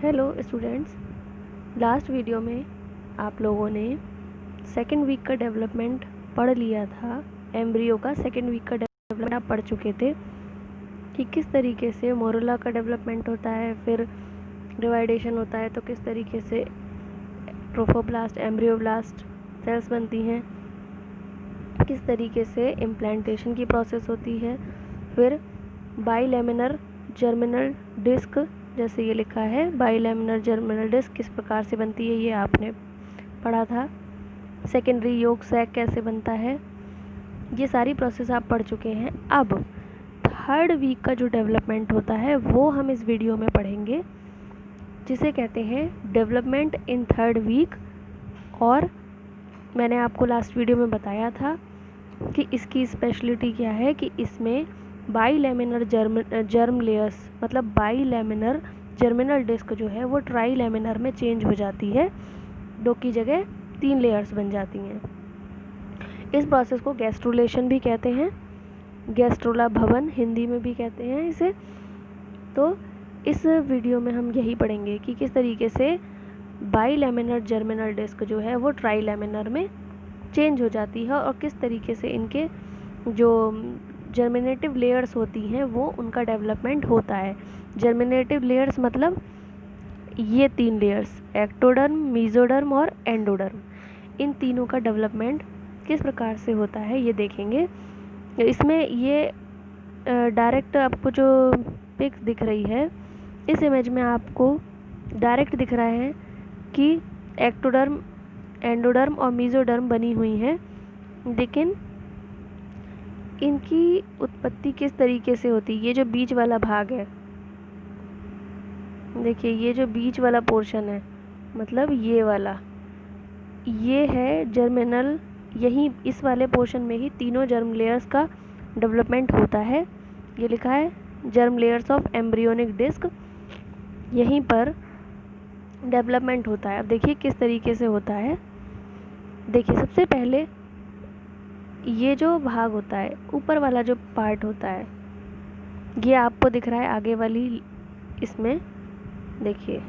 Hello students, last video में आप लोगों ने सेकेंड वीक का डेवलपमेंट पढ़ लिया था। एम्ब्रियो का सेकेंड वीक का डेवलपमेंट आप पढ़ चुके थे कि किस तरीके से मोरुला का डेवलपमेंट होता है, फिर डिवाइडेशन होता है तो किस तरीके से ट्रोफोब्लास्ट एम्ब्रियोब्लास्ट सेल्स बनती हैं, किस तरीके से इम्प्लांटेशन की प्रोसेस होती है, फिर बाइलेमिनर जर्मिनल डिस्क, जैसे ये लिखा है बाइलेमिनर जर्मिनल डिस्क किस प्रकार से बनती है ये आपने पढ़ा था। सेकेंडरी योग सैक कैसे बनता है, ये सारी प्रोसेस आप पढ़ चुके हैं। अब थर्ड वीक का जो डेवलपमेंट होता है वो हम इस वीडियो में पढ़ेंगे, जिसे कहते हैं डेवलपमेंट इन थर्ड वीक। और मैंने आपको लास्ट वीडियो में बताया था कि इसकी स्पेशलिटी क्या है, कि इसमें बाइलेमिनर जर्म लेयर्स मतलब बाइलेमिनर जर्मिनल डिस्क जो है वो ट्राई लेमिनर में चेंज हो जाती है, 2 की जगह 3 लेयर्स बन जाती हैं। इस प्रोसेस को गैस्ट्रुलेशन भी कहते हैं, गैस्ट्रोला भवन हिंदी में भी कहते हैं इसे। तो इस वीडियो में हम यही पढ़ेंगे कि किस तरीके से बाइलेमिनर जर्मिनल डिस्क जो है वो ट्राई लेमिनर में चेंज हो जाती है और किस तरीके से इनके जो जर्मिनेटिव लेयर्स होती हैं वो उनका डेवलपमेंट होता है। जर्मिनेटिव लेयर्स मतलब ये 3 लेयर्स, एक्टोडर्म, मेसोडर्म और एंडोडर्म, इन तीनों का डेवलपमेंट किस प्रकार से होता है ये देखेंगे। इसमें ये डायरेक्ट आपको जो पिक्स दिख रही है इस इमेज में आपको डायरेक्ट दिख रहा है कि एक्टोडर्म, एंडोडर्म और मेसोडर्म बनी हुई हैं, लेकिन इनकी उत्पत्ति किस तरीके से होती है। ये जो बीच वाला भाग है, देखिए ये जो बीच वाला पोर्शन है मतलब ये वाला, ये है जर्मिनल। यही इस वाले पोर्शन में ही तीनों जर्म लेयर्स का डेवलपमेंट होता है। ये लिखा है germ layers of embryonic disc, यहीं पर डेवलपमेंट होता है। अब देखिए किस तरीके से होता है। देखिए सबसे पहले ये जो भाग होता है, ऊपर वाला जो पार्ट होता है, ये आपको दिख रहा है आगे वाली इसमें। देखिए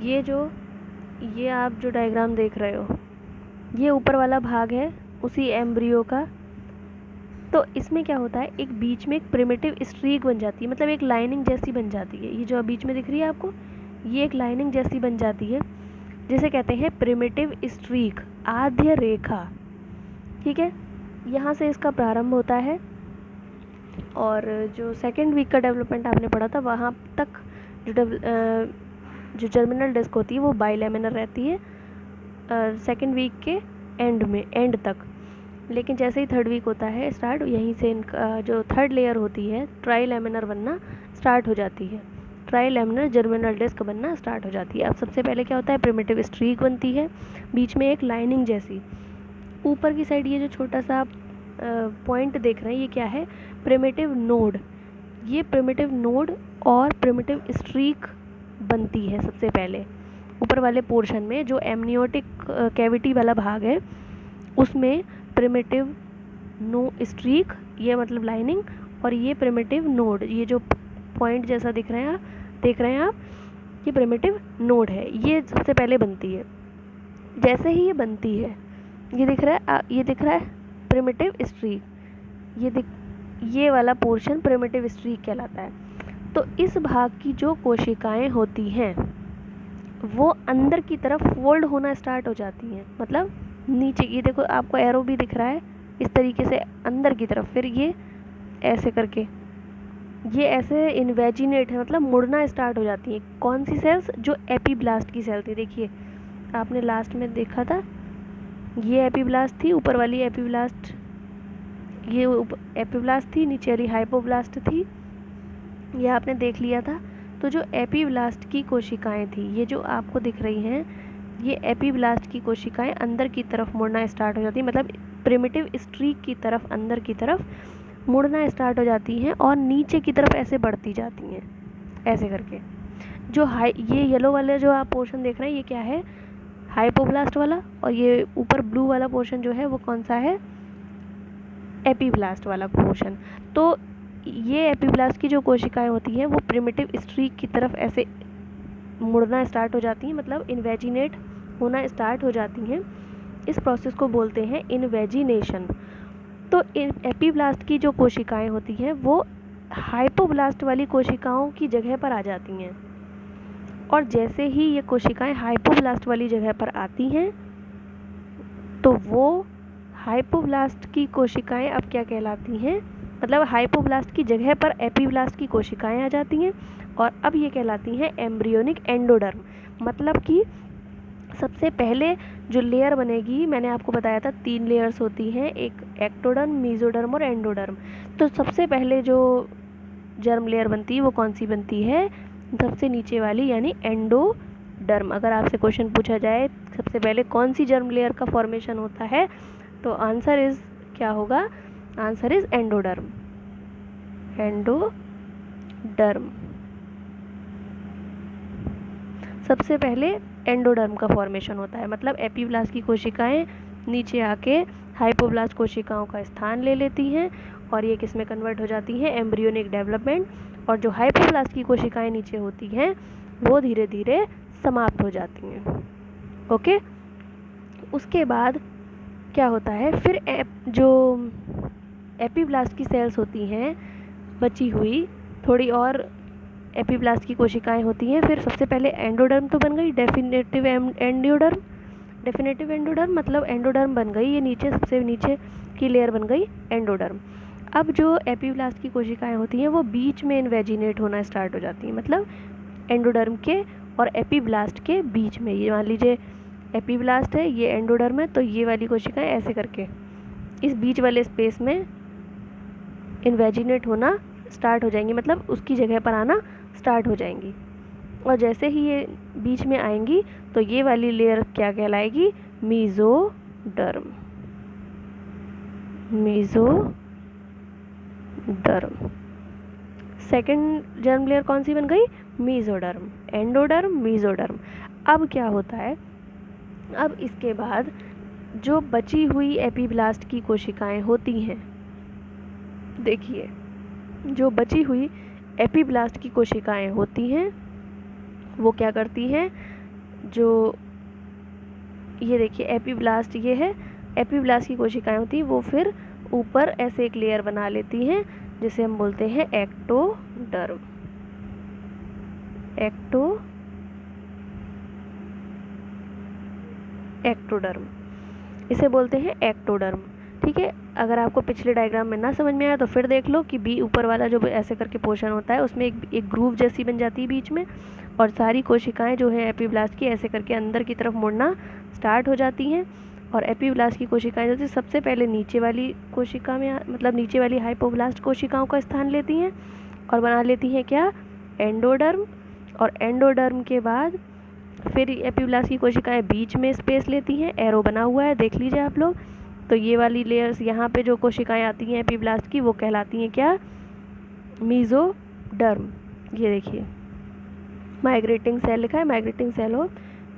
ये आप जो डायग्राम देख रहे हो, ये ऊपर वाला भाग है उसी एम्ब्रियो का। तो इसमें क्या होता है, एक बीच में एक प्रिमिटिव स्ट्रीक बन जाती है, मतलब एक लाइनिंग जैसी बन जाती है। ये जो बीच में दिख रही है आपको, ये एक लाइनिंग जैसी बन जाती है, जिसे कहते हैं प्रिमिटिव स्ट्रीक, आद्य रेखा। ठीक है, यहाँ से इसका प्रारंभ होता है। और जो सेकेंड वीक का डेवलपमेंट आपने पढ़ा था वहाँ तक जो जर्मिनल डिस्क होती है वो बाइलेमिनर रहती है सेकेंड वीक के एंड तक। लेकिन जैसे ही थर्ड वीक होता है स्टार्ट, यहीं से इनका जो थर्ड लेयर होती है ट्राई लेमिनर बनना स्टार्ट हो जाती है, ट्राई लेमिनर जर्मिनल डिस्क बनना स्टार्ट हो जाती है। अब सबसे पहले क्या होता है, प्रिमिटिव स्ट्रीक बनती है, बीच में एक लाइनिंग जैसी। ऊपर की साइड ये जो छोटा सा आप पॉइंट देख रहे हैं ये क्या है, प्रिमिटिव नोड। ये प्रिमिटिव नोड और प्रिमिटिव स्ट्रीक बनती है सबसे पहले ऊपर वाले पोर्शन में। जो एमनियोटिक कैविटी वाला भाग है उसमें प्रिमिटिव नो स्ट्रीक, ये मतलब लाइनिंग, और ये प्रिमिटिव नोड, ये जो पॉइंट जैसा देख रहे हैं आप, ये प्रिमिटिव नोड है, ये सबसे पहले बनती है। जैसे ही ये बनती है, ये दिख रहा है प्रिमिटिव स्ट्रीक, ये वाला पोर्शन प्रिमिटिव स्ट्रीक कहलाता है। तो इस भाग की जो कोशिकाएं होती हैं वो अंदर की तरफ फोल्ड होना स्टार्ट हो जाती हैं, मतलब नीचे। ये देखो आपको एरो भी दिख रहा है इस तरीके से अंदर की तरफ, फिर ये ऐसे करके ये ऐसे इन्वेजिनेट है, मतलब मुड़ना स्टार्ट हो जाती है। कौन सी सेल्स, जो एपीब्लास्ट की सेल थी। देखिए आपने लास्ट में देखा था ये एपीब्लास्ट थी, ऊपर वाली एपीब्लास्ट, ये एपीब्लास्ट थी, नीचे वाली हाइपोब्लास्ट थी, ये आपने देख लिया था। तो जो एपीब्लास्ट की कोशिकाएं थी, ये जो आपको दिख रही हैं, ये एपीब्लास्ट की कोशिकाएं अंदर की तरफ मुड़ना स्टार्ट हो जाती हैं, मतलब प्रिमिटिव स्ट्रीक की तरफ अंदर की तरफ मुड़ना स्टार्ट हो जाती हैं और नीचे की तरफ ऐसे बढ़ती जाती हैं ऐसे करके। जो ये येलो वाले जो आप पोर्शन देख रहे हैं ये क्या है, हाइपोब्लास्ट वाला, और ये ऊपर ब्लू वाला पोर्शन जो है वो कौन सा है, एपीब्लास्ट वाला पोर्शन। तो ये एपीब्लास्ट की जो कोशिकाएं होती हैं वो प्रिमिटिव स्ट्रीक की तरफ ऐसे मुड़ना स्टार्ट हो जाती हैं, मतलब इन्वेजिनेट होना स्टार्ट हो जाती हैं। इस प्रोसेस को बोलते हैं इन्वेजिनेशन। तो एपीब्लास्ट की जो कोशिकाएं होती हैं वो हाइपोब्लास्ट वाली कोशिकाओं की जगह पर आ जाती हैं, और जैसे ही ये कोशिकाएं हाइपोब्लास्ट वाली जगह पर आती हैं तो वो हाइपोब्लास्ट की कोशिकाएं अब क्या कहलाती हैं, मतलब हाइपोब्लास्ट की जगह पर एपीब्लास्ट की कोशिकाएं आ जाती हैं और अब ये कहलाती हैं एम्ब्रियोनिक एंडोडर्म। मतलब कि सबसे पहले जो लेयर बनेगी, मैंने आपको बताया था 3 लेयर्स होती हैं, एक एक्टोडर्म, मेसोडर्म और एंडोडर्म। तो सबसे पहले जो जर्म लेयर बनती है वो कौन सी बनती है, सबसे नीचे वाली, यानी एंडोडर्म। अगर आपसे क्वेश्चन पूछा जाए सबसे पहले कौन सी जर्म लेयर का फॉर्मेशन होता है, तो आंसर इज क्या होगा, आंसर इज एंडोडर्म। एंडोडर्म सबसे पहले एंडोडर्म का फॉर्मेशन होता है, मतलब एपीब्लास्ट की कोशिकाएं नीचे आके हाइपोब्लास्ट कोशिकाओं का स्थान ले लेती हैं और ये किस में कन्वर्ट हो जाती हैं, एम्ब्रियोनिक डेवलपमेंट। और जो हाइपोब्लास्ट की कोशिकाएं नीचे होती हैं वो धीरे धीरे समाप्त हो जाती हैं। ओके, उसके बाद क्या होता है, फिर जो एपीब्लास्ट की सेल्स होती हैं बची हुई थोड़ी और एपीब्लास्ट की कोशिकाएं होती हैं, फिर सबसे पहले एंडोडर्म तो बन गई, डेफिनेटिव एंडोडर्म। डेफिनेटिव एंडोडर्म मतलब एंडोडर्म बन गई, ये नीचे सबसे नीचे की लेयर बन गई एंडोडर्म। अब जो एपीब्लास्ट की कोशिकाएं होती हैं वो बीच में इन्वेजिनेट होना स्टार्ट हो जाती हैं, मतलब एंडोडर्म के और एपीब्लास्ट के बीच में। ये मान लीजिए एपीब्लास्ट है, ये एंडोडर्म है, तो ये वाली कोशिकाएं ऐसे करके इस बीच वाले स्पेस में इन्वेजिनेट होना स्टार्ट हो जाएंगी, मतलब उसकी जगह पर आना स्टार्ट हो जाएंगी। और जैसे ही ये बीच में आएंगी तो ये वाली लेयर क्या कहलाएगी, mesoderm. Mesoderm. Second germ layer कौन सी बन गई, मेसोडर्म। Endoderm, mesoderm. अब क्या होता है, अब इसके बाद जो बची हुई एपीब्लास्ट की कोशिकाएं होती हैं, देखिए जो बची हुई एपीब्लास्ट की कोशिकाएं होती हैं वो क्या करती हैं, जो ये देखिए एपीब्लास्ट ये है, एपीब्लास्ट की कोशिकाएं होती हैं वो फिर ऊपर ऐसे एक लेयर बना लेती हैं जिसे हम बोलते हैं एक्टोडर्म। एक्टोडर्म इसे बोलते हैं एक्टोडर्म। ठीक है, अगर आपको पिछले डायग्राम में ना समझ में आया तो फिर देख लो कि बी ऊपर वाला जो ऐसे करके पोर्शन होता है उसमें एक ग्रूव जैसी बन जाती है बीच में, और सारी कोशिकाएं जो है एपीब्लास्ट की ऐसे करके अंदर की तरफ मुड़ना स्टार्ट हो जाती हैं। और एपीब्लास्ट की कोशिकाएं जो सबसे पहले नीचे वाली कोशिका में, मतलब नीचे वाली हाइपोब्लास्ट कोशिकाओं का स्थान लेती हैं और बना लेती हैं क्या, एंडोडर्म। और एंडोडर्म के बाद फिर एपीब्लास्ट की कोशिकाएं बीच में स्पेस लेती हैं, एरो बना हुआ है देख लीजिए आप लोग। तो ये वाली लेयर्स यहाँ पे जो कोशिकाएं आती हैं एपीब्लास्ट की वो कहलाती हैं क्या, मेसोडर्म। ये देखिए माइग्रेटिंग सेल लिखा है, माइग्रेटिंग सेल हो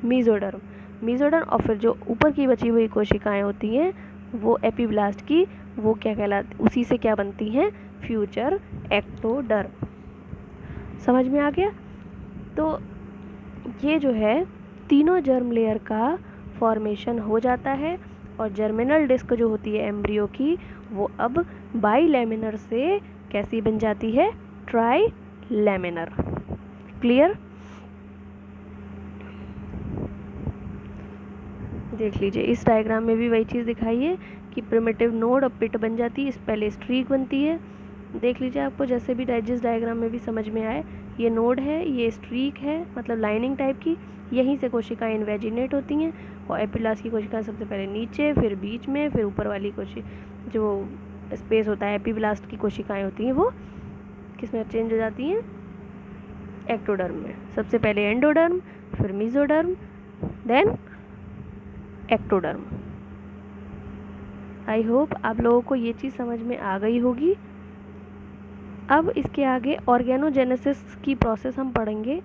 मेसोडर्म। मेसोडर्म। और फिर जो ऊपर की बची हुई कोशिकाएं होती हैं वो एपीब्लास्ट की, वो क्या कहलाती, उसी से क्या बनती हैं, फ्यूचर एक्टोडर्म। समझ में आ गया। तो ये जो है तीनों जर्म लेयर का फॉर्मेशन हो जाता है और जर्मिनल डिस्क जो होती है एम्ब्रियो की वो अब बाइलैमिनर से कैसी बन जाती है, ट्राई लैमिनर। क्लियर। देख लीजिए इस डायग्राम में भी वही चीज़ दिखाई है कि प्रिमिटिव नोड और पिट बन जाती है, इस पहले स्ट्रीक बनती है। देख लीजिए आपको जैसे भी जिस डायग्राम में भी समझ में आए, ये नोड है, ये स्ट्रीक है, मतलब लाइनिंग टाइप की, यहीं से कोशिकाएं इन्वेजिनेट होती हैं। और एपीब्लास्ट की कोशिकाएं सबसे पहले नीचे, फिर बीच में, फिर ऊपर वाली जो स्पेस होता है एपीब्लास्ट की कोशिकाएं होती हैं वो किस में चेंज हो जाती हैं, एक्टोडर्म में। सबसे पहले एंडोडर्म, फिर mesoderm, then ectoderm. I hope आप लोगों को ये चीज़ समझ में आ गई होगी। अब इसके आगे ऑर्गेनोजेनेसिस की प्रोसेस हम पढ़ेंगे।